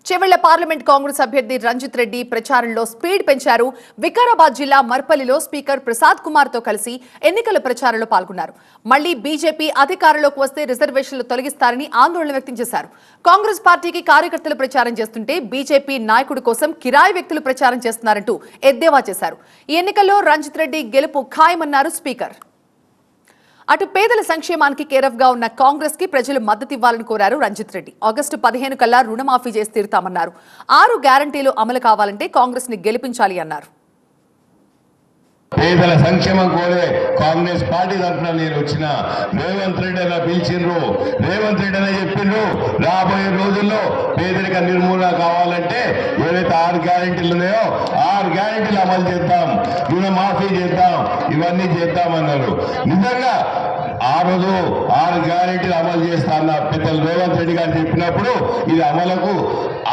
Chevella parliament Congress అభ్యర్థి రంజిత్ రెడ్డి ప్రచారంలో speed పెంచారు. వికారాబాద్ జిల్లా మర్పల్లిలో స్పీకర్ ప్రసాద్ కుమార్ తో కలిసి ఎన్నికల ప్రచారంలో పాల్గొన్నారు. మళ్లీ బీజేపీ అధికారంలోకి వస్తే రిజర్వేషన్లు తొలగిస్తారని ఆందోళన వ్యక్తం చేశారు. కాంగ్రెస్ పార్టీకి కార్యకర్తలు ప్రచారం చేస్తుంటే బీజేపీ నాయకుడి కోసం కిరాయి వ్యక్తులు ప్రచారం చేస్తున్నారంటూ ఎద్దేవా చేశారు. ఈ ఎన్నికల్లో రంజిత్ రెడ్డి గెలుపు ఖాయమన్నారు స్పీకర్. అటు పేదల సంక్షేమానికి కేరఫ్ గా ఉన్న కాంగ్రెస్ కి ప్రజలు మద్దతు ఇవ్వాలని కోరారు రంజిత్ రెడ్డి. ఆగస్టు 15 కల్లా రుణమాఫీ చేసి తీరుతామన్నారు. 6 గ్యారంటీలు అమలు కావాలంటే కాంగ్రెస్ ని గెలిపించాలి అన్నారు. పేదల సంక్షేమం కోరే కాంగ్రెస్ పార్టీ తరఫున నేను వచ్చిన రేవంత్ రెడ్డి అలా పిలిచిండ్రు. రేవంత్ రెడ్డి అనే చెప్పిండ్రు రాబోయే రోజుల్లో పేదరిక నిర్మూలన కావాలంటే ఏవైతే 6 గ్యారెంటీలు ఉన్నాయో 6 గ్యారెంటీలు అమలు చేద్దాం, రుణమాఫీ చేద్దాం, ఇవన్నీ చేద్దామన్నారు. నిజంగా ఆ రోజు 6 గ్యారెంటీలు అమలు చేస్తా అన్న పెద్దలు రేవంత్ రెడ్డి గారు చెప్పినప్పుడు ఇది అమలుకు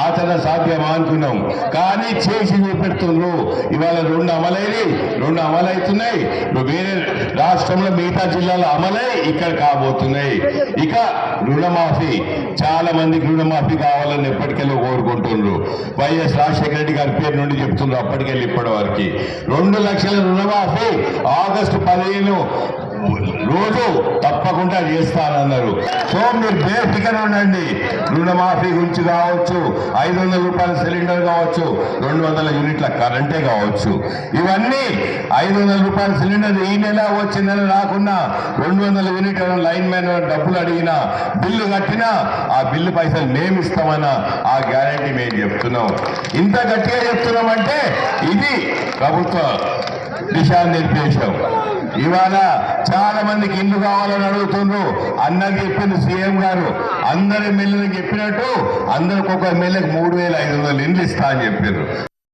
ఆచరణ సాధ్యమా అనుకున్నాం. కానీ చేసి చూపెడుతుండ్రు. ఇవాళ 2 అమలవుతున్నాయి. వేరే రాష్ట్రంలో మిగతా జిల్లాలో అమలై ఇక్కడ కాబోతున్నాయి. ఇక రుణమాఫీ, చాలా మందికి రుణమాఫీ కావాలని ఎప్పటికెళ్ళి కోరుకుంటున్నారు. వైఎస్ రాజశేఖర రెడ్డి గారి పేరు నుండి చెప్తున్నారు. అప్పటికెళ్ళి ఇప్పటి వరకు 2 లక్షల రుణమాఫీ ఆగస్టు 15 రోజు తప్పకుండా చేస్తానన్నారు. సో మీరు బేఫికర్ ఉండండి. రుణమాఫీ గురించి కావచ్చు, 500 రూపాయల సిలిండర్ కావచ్చు, 200 యూనిట్ల కరెంటే కావచ్చు, ఇవన్నీ 500 రూపాయల సిలిండర్ ఈ నెల వచ్చే నెల రాకున్నా 200 యూనిట్ లైన్ మ్యాన్ డబ్బులు అడిగినా బిల్లు కట్టినా ఆ బిల్లు పైసలు మేము ఇస్తామన్నా ఆ గ్యారంటీ మేము చెప్తున్నాం. ఇంత గట్టిగా చెప్తున్నామంటే ఇది ప్రభుత్వ దిశానిర్దేశం. ఇవాళ చాలా మందికి ఇల్లు కావాలని అడుగుతుండ్రు. అన్నకి చెప్పింది సీఎం గారు, అందరి ఎమ్మెల్యేలకు చెప్పినట్టు అందరికి ఒక ఎమ్మెల్యేకి 3500 ఇండ్లు ఇస్తా అని చెప్పారు.